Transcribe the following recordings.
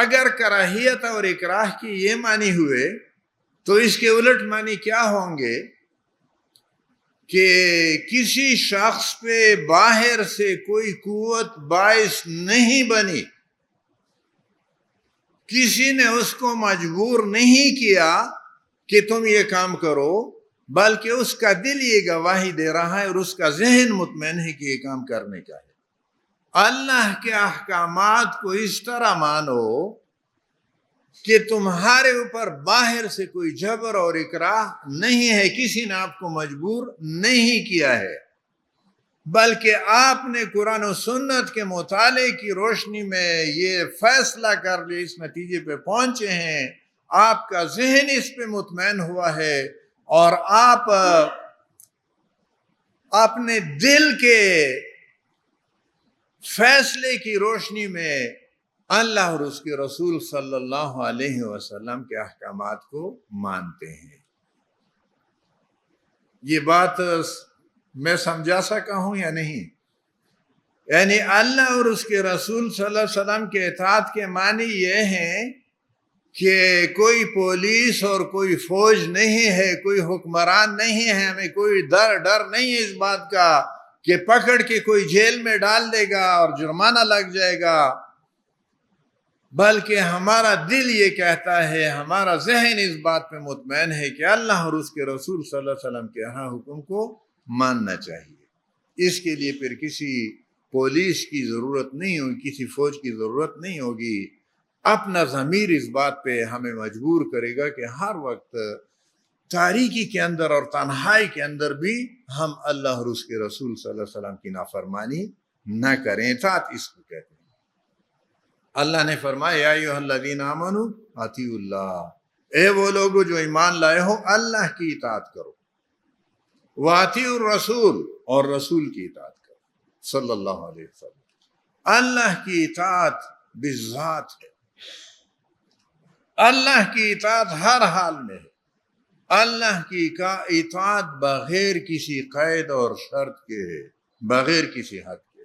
اگر کراہیت اور اکراہ کی یہ معنی ہوئے تو اس کے الٹ معنی کیا ہوں گے کہ کسی شخص پہ باہر سے کوئی قوت باعث نہیں بنی، کسی نے اس کو مجبور نہیں کیا کہ تم یہ کام کرو، بلکہ اس کا دل یہ گواہی دے رہا ہے اور اس کا ذہن مطمئن ہے کہ یہ کام کرنے کا ہے۔ اللہ کے احکامات کو اس طرح مانو کہ تمہارے اوپر باہر سے کوئی جبر اور اکراہ نہیں ہے، کسی نے آپ کو مجبور نہیں کیا ہے، بلکہ آپ نے قرآن و سنت کے مطالعے کی روشنی میں یہ فیصلہ کر لیا، اس نتیجے پہ پہنچے ہیں، آپ کا ذہن اس پہ مطمئن ہوا ہے، اور آپ اپنے دل کے فیصلے کی روشنی میں اللہ اور اس کے رسول صلی اللہ علیہ وسلم کے احکامات کو مانتے ہیں۔ یہ بات میں سمجھا سکا ہوں یا نہیں؟ یعنی اللہ اور اس کے رسول صلی اللہ علیہ وسلم کے اطاعت کے معنی یہ ہیں کہ کوئی پولیس اور کوئی فوج نہیں ہے، کوئی حکمران نہیں ہے، ہمیں کوئی ڈر نہیں ہے اس بات کا کہ پکڑ کے کوئی جیل میں ڈال دے گا اور جرمانہ لگ جائے گا، بلکہ ہمارا دل یہ کہتا ہے، ہمارا ذہن اس بات پہ مطمئن ہے کہ اللہ اور اس کے رسول صلی اللہ علیہ وسلم کے ہاں حکم کو ماننا چاہیے۔ اس کے لیے پھر کسی پولیس کی ضرورت نہیں ہوگی، کسی فوج کی ضرورت نہیں ہوگی۔ اپنا ضمیر اس بات پہ ہمیں مجبور کرے گا کہ ہر وقت تاریکی کے اندر اور تنہائی کے اندر بھی ہم اللہ اور اس کے رسول صلی اللہ علیہ وسلم کی نافرمانی نہ کریں۔ اطاعت اس کو کہتے ہیں۔ اللہ نے فرمایا یا ایھا الذین آمنوا اطیعوا اللہ، اے وہ لوگ جو ایمان لائے ہو اللہ کی اطاعت کرو، واطیعوا الرسول، اور رسول کی اطاعت کرو صلی اللہ علیہ وسلم۔ اللہ کی اطاعت بالذات ہے، اللہ کی اطاعت ہر حال میں ہے، اللہ کی اطاعت بغیر کسی قید اور شرط کے ہے، بغیر کسی حد کے۔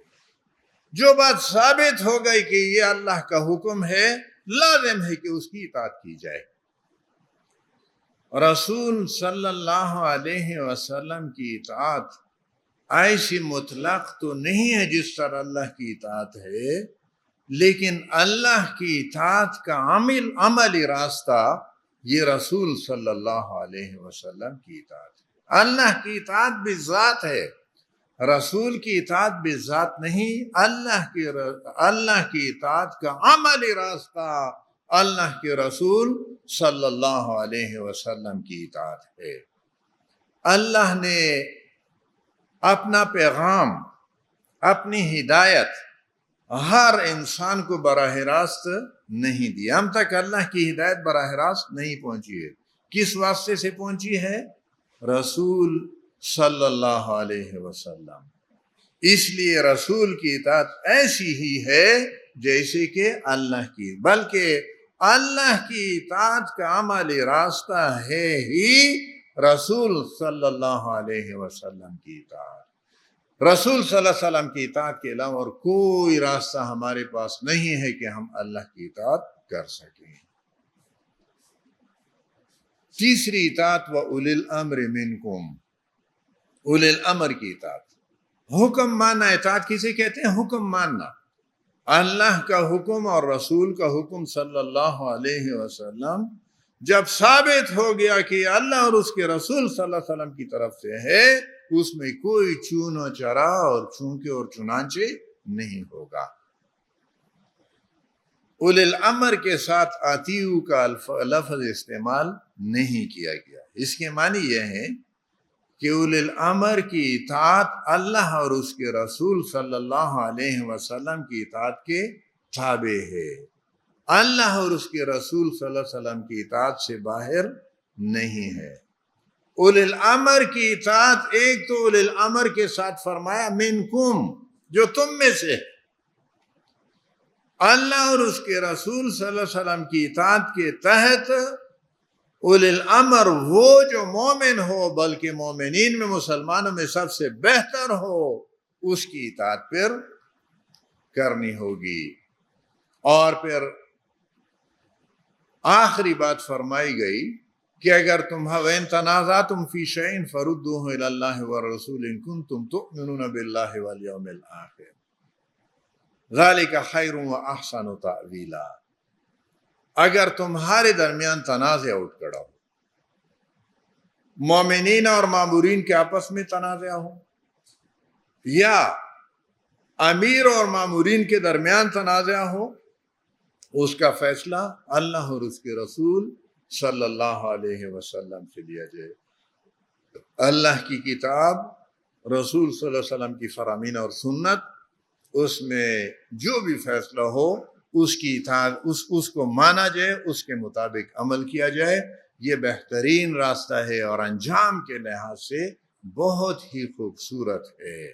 جو بات ثابت ہو گئی کہ یہ اللہ کا حکم ہے، لازم ہے کہ اس کی اطاعت کی جائے۔ رسول صلی اللہ علیہ وسلم کی اطاعت ایسی مطلق تو نہیں ہے جس طرح اللہ کی اطاعت ہے، لیکن اللہ کی اطاعت کا عملی راستہ یہ رسول صلی اللہ علیہ وسلم کی اطاعت ہے۔ اللہ کی اطاعت بالذات ہے، رسول کی اطاعت بالذات نہیں۔ اللہ کی اطاعت کا عملی راستہ اللہ کے رسول صلی اللہ علیہ وسلم کی اطاعت ہے۔ اللہ نے اپنا پیغام، اپنی ہدایت ہر انسان کو براہ راست نہیں دی۔ ہم تک اللہ کی ہدایت براہ راست نہیں پہنچی ہے۔ کس واسطے سے پہنچی ہے؟ رسول صلی اللہ علیہ وسلم۔ اس لیے رسول کی اطاعت ایسی ہی ہے جیسے کہ اللہ کی، بلکہ اللہ کی اطاعت کا عملی راستہ ہے ہی رسول صلی اللہ علیہ وسلم کی اطاعت۔ رسول صلی اللہ علیہ وسلم کی اطاعت کے علاوہ اور کوئی راستہ ہمارے پاس نہیں ہے کہ ہم اللہ کی اطاعت کر سکیں۔ تیسری اطاعت وَأُولِي الْأَمْرِ مِنْكُمْ، اولی الامر کی اطاعت۔ حکم ماننا، اطاعت کسے کہتے ہیں؟ حکم ماننا۔ اللہ کا حکم اور رسول کا حکم صلی اللہ علیہ وسلم جب ثابت ہو گیا کہ اللہ اور اس کے رسول صلی اللہ علیہ وسلم کی طرف سے ہے، اس میں کوئی چون و چرا اور چونکے اور چنانچہ نہیں ہوگا۔ اولی الامر کے ساتھ اطیعوا کا لفظ استعمال نہیں کیا گیا۔ اس کے معنی یہ ہے کہ اولی الامر کی اطاعت اللہ اور اس کے رسول صلی اللہ علیہ وسلم کی اطاعت کے تابع ہے، اللہ اور اس کے رسول صلی اللہ علیہ وسلم کی اطاعت سے باہر نہیں ہے۔ اولی الامر کی اطاعت، ایک تو اولی الامر کے ساتھ فرمایا منکم، جو تم میں سے، اللہ اور اس کے رسول صلی اللہ علیہ وسلم کی اطاعت کے تحت اولی الامر وہ جو مومن ہو، بلکہ مومنین میں مسلمانوں میں سب سے بہتر ہو، اس کی اطاعت پھر کرنی ہوگی۔ اور پھر آخری بات فرمائی گئی کہ اگر تم وَإِن تَنَازَعْتُمْ فِي شَيْءٍ فَرُدُّوهُ إِلَى اللَّهِ وَالرَّسُولِ إِن كُنتُمْ تُؤْمِنُونَ بِاللَّهِ وَالْيَوْمِ الْآخِرِ ذَلِكَ خَيْرٌ وَأَحْسَنُ تَأْوِيلًا۔ اگر تمہارے درمیان تنازع اٹھ کھڑا ہو، مومنین اور مامورین کے آپس میں تنازع ہو، یا امیر اور مامورین کے درمیان تنازع ہو، اس کا فیصلہ اللہ اور اس کے رسول صلی اللہ علیہ وسلم سے لیا جائے۔ اللہ کی کتاب، رسول صلی اللہ علیہ وسلم کی فرامین اور سنت، اس میں جو بھی فیصلہ ہو اس کی اطاعت، اس کو مانا جائے، اس کے مطابق عمل کیا جائے۔ یہ بہترین راستہ ہے اور انجام کے لحاظ سے بہت ہی خوبصورت ہے۔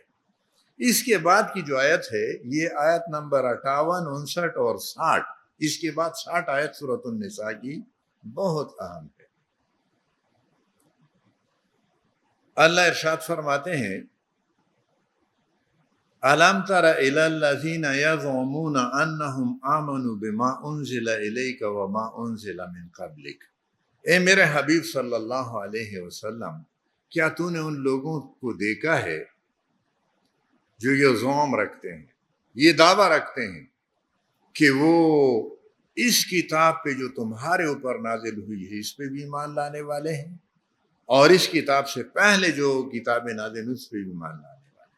اس کے بعد کی جو آیت ہے، یہ آیت نمبر 58، 59 اور 60، اس کے بعد 60 آیت سورۃ النساء کی بہت اہم ہے۔ اللہ ارشاد فرماتے ہیں أَلَمْ تَرَ إِلَى الَّذِينَ يَزْعُمُونَ أَنَّهُمْ آمَنُوا بِمَا أُنزِلَ إِلَيْكَ وَمَا أُنزِلَ مِن قَبْلِكَ۔ اے میرے حبیب صلی اللہ علیہ وسلم، کیا تو نے ان لوگوں کو دیکھا ہے جو یہ زعم رکھتے ہیں، یہ دعویٰ رکھتے ہیں کہ وہ اس کتاب پہ جو تمہارے اوپر نازل ہوئی ہے اس پہ بھی ایمان لانے والے ہیں، اور اس کتاب سے پہلے جو کتابیں نازل ہوئی اس پہ بھی ایمان لانے والے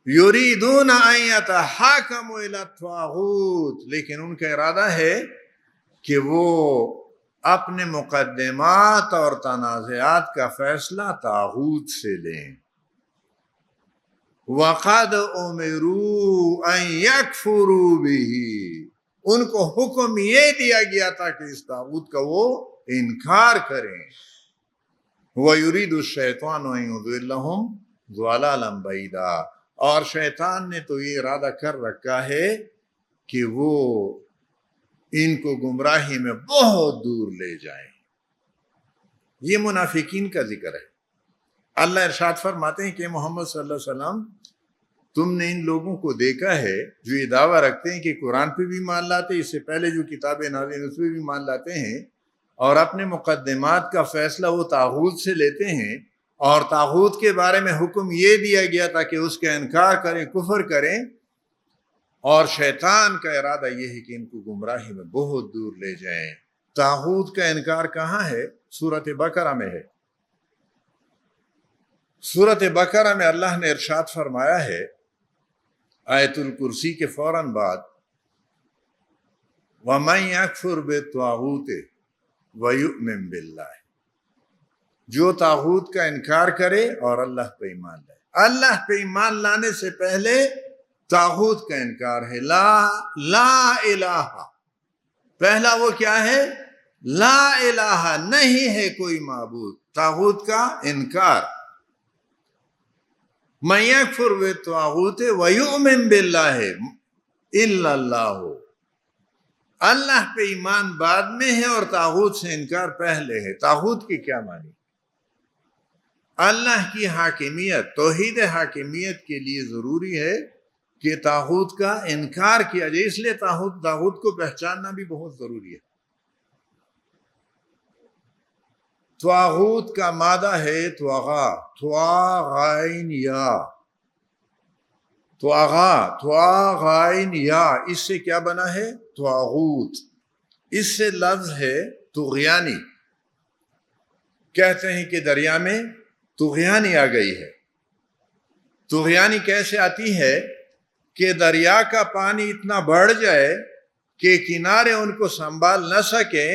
ہیں۔ یریدون ان یتحاکموا الی الطاغوت، لیکن ان کا ارادہ ہے کہ وہ اپنے مقدمات اور تنازعات کا فیصلہ طاغوت سے لیں۔ وَقَدْ أُمِرُوا أَن يَكْفُرُوا بِهِ، ان کو حکم یہ دیا گیا تھا کہ اس طاغوت کا وہ انکار کریں۔ وَيُرِيدُ الشَّيْطَانُ أَن يُضِلَّهُمْ ضَلَالًا بَعِيدًا، اور شیطان نے تو یہ ارادہ کر رکھا ہے کہ وہ ان کو گمراہی میں بہت دور لے جائیں۔ یہ منافقین کا ذکر ہے۔ اللہ ارشاد فرماتے ہیں کہ محمد صلی اللہ علیہ وسلم، تم نے ان لوگوں کو دیکھا ہے جو یہ دعویٰ رکھتے ہیں کہ قرآن پہ بھی مان لاتے، اس سے پہلے جو کتابیں نازل اس پہ بھی مان لاتے ہیں، اور اپنے مقدمات کا فیصلہ وہ طاغوت سے لیتے ہیں، اور طاغوت کے بارے میں حکم یہ دیا گیا تھا کہ اس کا انکار کریں، کفر کریں، اور شیطان کا ارادہ یہ ہے کہ ان کو گمراہی میں بہت دور لے جائیں۔ طاغوت کا انکار کہاں ہے؟ سورۃ بقرہ میں ہے۔ سورۃ بقرہ میں اللہ نے ارشاد فرمایا ہے آیت الکرسی کے فوراً بعد، وَمَن يَكْفُرْ بِالطَّاغُوتِ وَيُؤْمِن بِاللَّهِ، جو طاغوت کا انکار کرے اور اللہ پہ ایمان لائے۔ اللہ پہ ایمان لانے سے پہلے طاغوت کا انکار ہے۔ لا الہ، پہلا وہ کیا ہے؟ لا الہ، نہیں ہے کوئی معبود، طاغوت کا انکار۔ مَن یکفر بالطاغوت ویؤمن باللہ الا اللہ، اللہ پہ ایمان بعد میں ہے اور طاغوت سے انکار پہلے ہے۔ طاغوت کی کیا معنی؟ اللہ کی حاکمیت، توحید حاکمیت کے لیے ضروری ہے کہ طاغوت کا انکار کیا جائے، اس لیے طاغوت کو پہچاننا بھی بہت ضروری ہے۔ طاغوت کا مادہ ہے طغا، غائن یا، غائن یا، اس سے کیا بنا ہے؟ طاغوت۔ اس سے لفظ ہے طغیانی، کہتے ہیں کہ دریا میں طغیانی آ گئی ہے۔ طغیانی کیسے آتی ہے کہ دریا کا پانی اتنا بڑھ جائے کہ کنارے ان کو سنبھال نہ سکے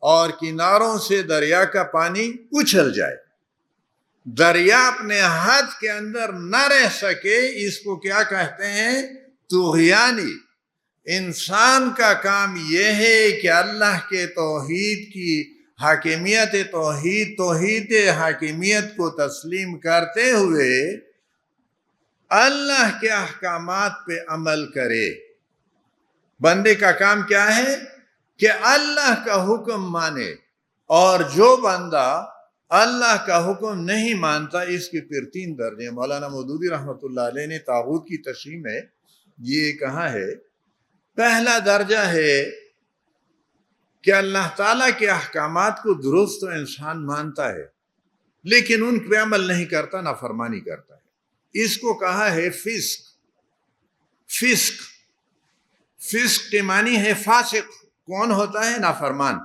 اور کناروں سے دریا کا پانی اچھل جائے، دریا اپنے حد کے اندر نہ رہ سکے، اس کو کیا کہتے ہیں؟ طغیانی۔ انسان کا کام یہ ہے کہ اللہ کے توحید کی حاکمیت، توحید حاکمیت کو تسلیم کرتے ہوئے اللہ کے احکامات پہ عمل کرے۔ بندے کا کام کیا ہے؟ کہ اللہ کا حکم مانے، اور جو بندہ اللہ کا حکم نہیں مانتا، اس کے پھر 3 درجے۔ مولانا مودودی رحمۃ اللہ علیہ نے طاغوت کی تشریح میں یہ کہا ہے، پہلا درجہ ہے کہ اللہ تعالیٰ کے احکامات کو درست تو انسان مانتا ہے لیکن ان پہ عمل نہیں کرتا، نافرمانی کرتا ہے. اس کو کہا ہے فسق. فسق فسق کے معنی ہے فاسق. کون ہوتا ہے؟ نافرمان.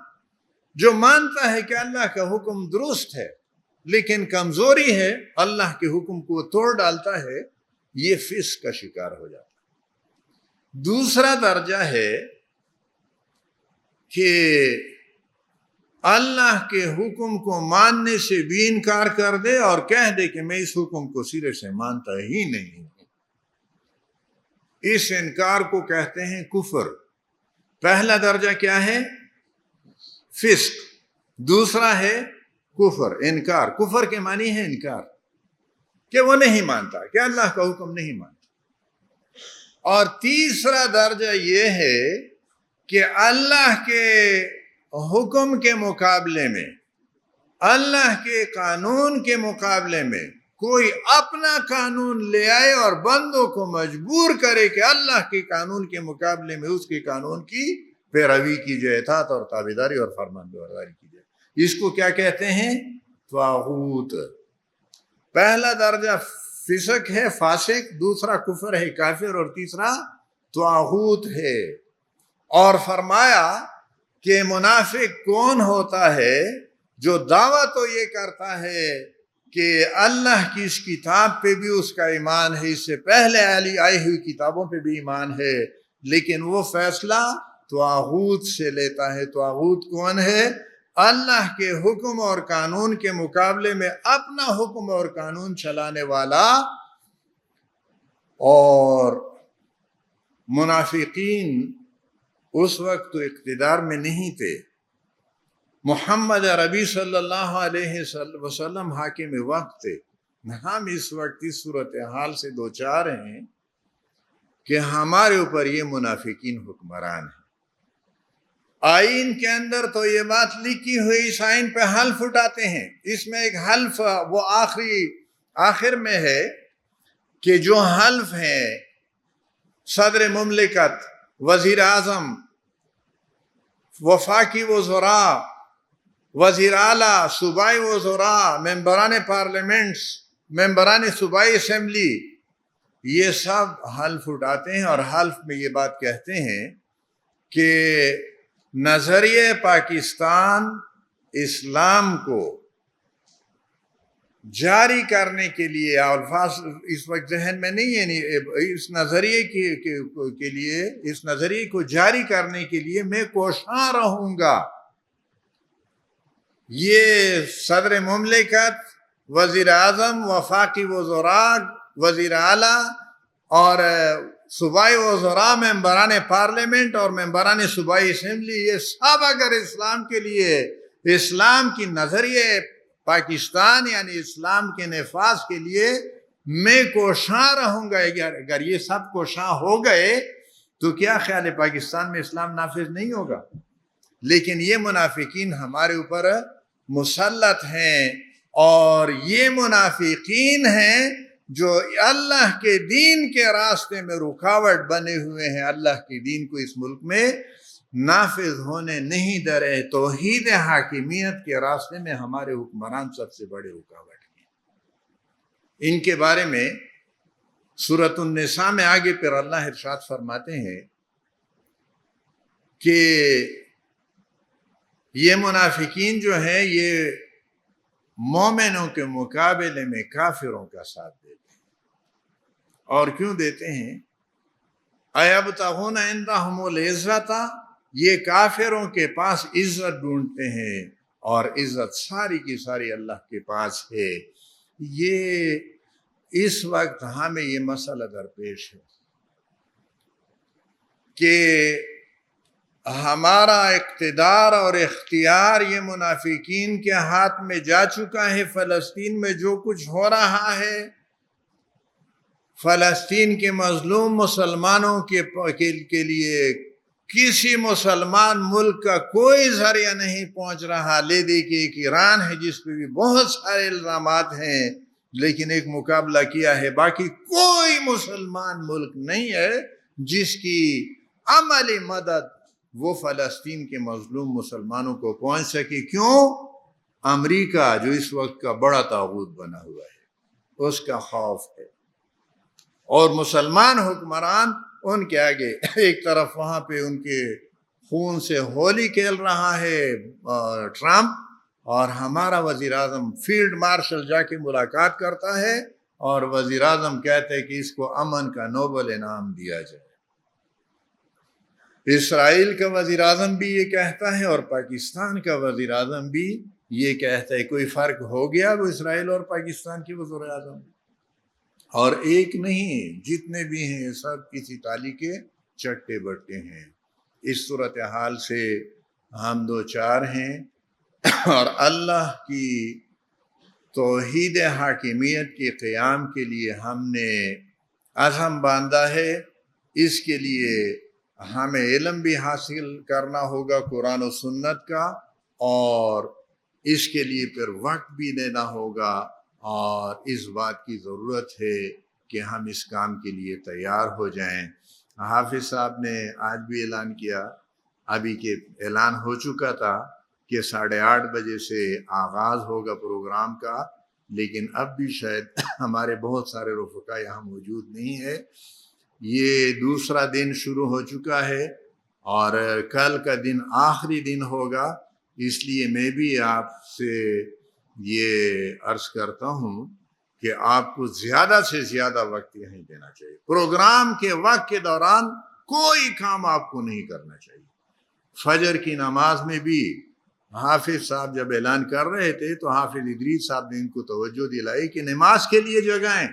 جو مانتا ہے کہ اللہ کا حکم درست ہے لیکن کمزوری ہے، اللہ کے حکم کو توڑ ڈالتا ہے، یہ فسق کا شکار ہو جاتا ہے. دوسرا درجہ ہے کہ اللہ کے حکم کو ماننے سے بھی انکار کر دے اور کہہ دے کہ میں اس حکم کو سرے سے مانتا ہی نہیں ہوں. اس انکار کو کہتے ہیں کفر. پہلا درجہ کیا ہے؟ فسق. دوسرا ہے کفر، انکار. کفر کے معنی ہے انکار، کہ وہ نہیں مانتا، کہ اللہ کا حکم نہیں مانتا. اور تیسرا درجہ یہ ہے کہ اللہ کے حکم کے مقابلے میں، اللہ کے قانون کے مقابلے میں کوئی اپنا قانون لے آئے اور بندوں کو مجبور کرے کہ اللہ کے قانون کے مقابلے میں اس کے قانون کی پیروی کی جائے، اطاعت اور تابعداری اور فرمانبرداری کی جائے. اس کو کیا کہتے ہیں؟ طاغوت. پہلا درجہ فسق ہے، فاسق. دوسرا کفر ہے، کافر. اور تیسرا طاغوت ہے. اور فرمایا کہ منافق کون ہوتا ہے؟ جو دعویٰ تو یہ کرتا ہے کہ اللہ کی اس کتاب پہ بھی اس کا ایمان ہے، اس سے پہلے آئی ہوئی کتابوں پہ بھی ایمان ہے، لیکن وہ فیصلہ طاغوت سے لیتا ہے. طاغوت کون ہے؟ اللہ کے حکم اور قانون کے مقابلے میں اپنا حکم اور قانون چلانے والا. اور منافقین اس وقت تو اقتدار میں نہیں تھے. محمد عربی صلی اللہ علیہ وسلم حاکم وقت تھے. ہم اس وقت اس صورتحال سے دوچار ہیں کہ ہمارے اوپر یہ منافقین حکمران ہیں. آئین کے اندر تو یہ بات لکھی ہوئی، اس آئین پہ حلف اٹھاتے ہیں. اس میں ایک حلف وہ آخر میں ہے کہ جو حلف ہیں صدر مملکت، وزیر اعظم، وفاقی وزراء، وزیر اعلیٰ، صوبائی وزراء، ممبران پارلیمنٹس، ممبران صوبائی اسمبلی، یہ سب حلف اٹھاتے ہیں اور حلف میں یہ بات کہتے ہیں کہ نظریہ پاکستان اسلام کو جاری کرنے کے لیے، الفاظ اس وقت ذہن میں نہیں ہے، اس نظریے کے لیے، اس نظریے کو جاری کرنے کے لیے میں کوشاں رہوں گا. یہ صدر مملکت، وزیر اعظم، وفاقی وزراء، وزیر اعلیٰ اور صوبائی وزراء، ممبران پارلیمنٹ اور ممبران صوبائی اسمبلی، یہ سب اگر اسلام کے لیے، اسلام کی نظریہ پاکستان یعنی اسلام کے نفاذ کے لیے میں کوشاں رہوں گا. اگر یہ سب کوشاں ہو گئے تو کیا خیال ہے پاکستان میں اسلام نافذ نہیں ہوگا؟ لیکن یہ منافقین ہمارے اوپر مسلط ہیں، اور یہ منافقین ہیں جو اللہ کے دین کے راستے میں رکاوٹ بنے ہوئے ہیں. اللہ کے دین کو اس ملک میں نافذ ہونے نہیں دے رہے. توحید حاکمیت کے راستے میں ہمارے حکمران سب سے بڑے رکاوٹ ہیں. ان کے بارے میں سورۃ النساء میں آگے پھر اللہ ارشاد فرماتے ہیں کہ یہ منافقین جو ہیں یہ مومنوں کے مقابلے میں کافروں کا ساتھ دیتے ہیں. اور کیوں دیتے ہیں؟ ایبتغون عندہم العزت، یہ کافروں کے پاس عزت ڈھونڈتے ہیں، اور عزت ساری کی ساری اللہ کے پاس ہے. یہ اس وقت ہمیں یہ مسئلہ درپیش ہے کہ ہمارا اقتدار اور اختیار یہ منافقین کے ہاتھ میں جا چکا ہے. فلسطین میں جو کچھ ہو رہا ہے، فلسطین کے مظلوم مسلمانوں کے لیے کسی مسلمان ملک کا کوئی ذریعہ نہیں پہنچ رہا. لے دے کہ ایک ایران ہے جس پہ بھی بہت سارے الزامات ہیں، لیکن ایک مقابلہ کیا ہے. باقی کوئی مسلمان ملک نہیں ہے جس کی عملی مدد وہ فلسطین کے مظلوم مسلمانوں کو پہنچ سکے. کیوں؟ امریکہ جو اس وقت کا بڑا طاغوت بنا ہوا ہے، اس کا خوف ہے. اور مسلمان حکمران ان کے آگے ایک طرف وہاں پہ ان کے خون سے ہولی کھیل رہا ہے ٹرمپ، اور ہمارا وزیر اعظم فیلڈ مارشل جا کے ملاقات کرتا ہے اور وزیر اعظم کہتے ہیں کہ اس کو امن کا نوبل انعام دیا جائے. اسرائیل کا وزیر اعظم بھی یہ کہتا ہے اور پاکستان کا وزیر اعظم بھی یہ کہتا ہے. کوئی فرق ہو گیا وہ اسرائیل اور پاکستان کے وزیر اعظم؟ اور ایک نہیں، جتنے بھی ہیں سب کسی تالی کے چٹے بٹے ہیں. اس صورتحال سے ہم دو چار ہیں، اور اللہ کی توحید حاکمیت کے قیام کے لیے ہم نے عزم باندھا ہے. اس کے لیے ہمیں علم بھی حاصل کرنا ہوگا قرآن و سنت کا، اور اس کے لیے پھر وقت بھی دینا ہوگا، اور اس بات کی ضرورت ہے کہ ہم اس کام کے لیے تیار ہو جائیں. حافظ صاحب نے آج بھی اعلان کیا، ابھی کے اعلان ہو چکا تھا کہ 8:30 بجے سے آغاز ہوگا پروگرام کا، لیکن اب بھی شاید ہمارے بہت سارے رفقا یہاں موجود نہیں ہے. یہ دوسرا دن شروع ہو چکا ہے اور کل کا دن آخری دن ہوگا. اس لیے میں بھی آپ سے یہ عرض کرتا ہوں کہ آپ کو زیادہ سے زیادہ وقت یہیں دینا چاہیے. پروگرام کے وقت کے دوران کوئی کام آپ کو نہیں کرنا چاہیے. فجر کی نماز میں بھی حافظ صاحب جب اعلان کر رہے تھے تو حافظ ادریس صاحب نے ان کو توجہ دلائی کہ نماز کے لیے جگہیں.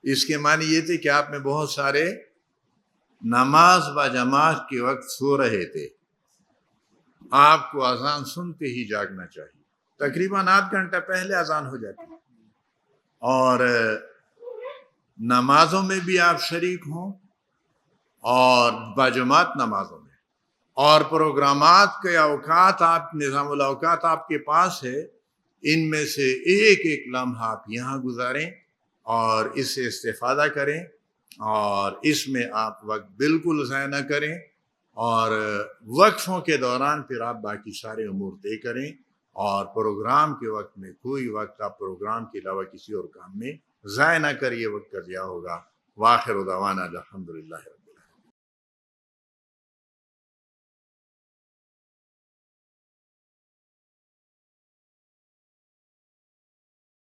اس کے معنی یہ تھے کہ آپ میں بہت سارے نماز با جماعت کے وقت سو رہے تھے، آپ کو اذان سنتے ہی جاگنا چاہیے. تقریباً 8 گھنٹہ پہلے اذان ہو جاتی ہے، اور نمازوں میں بھی آپ شریک ہوں اور با جماعت نمازوں میں، اور پروگرامات کے اوقات آپ نظام الاوقات آپ کے پاس ہے. ان میں سے ایک ایک لمحہ آپ یہاں گزاریں اور اس سے استفادہ کریں، اور اس میں آپ وقت بالکل ضائع نہ کریں، اور وقفوں کے دوران پھر آپ باقی سارے امور طے کریں، اور پروگرام کے وقت میں کوئی وقت آپ پروگرام کے علاوہ کسی اور کام میں ضائع نہ کریے. وقت کا ضیاع ہوگا. وآخر دعوانا الحمدللہ.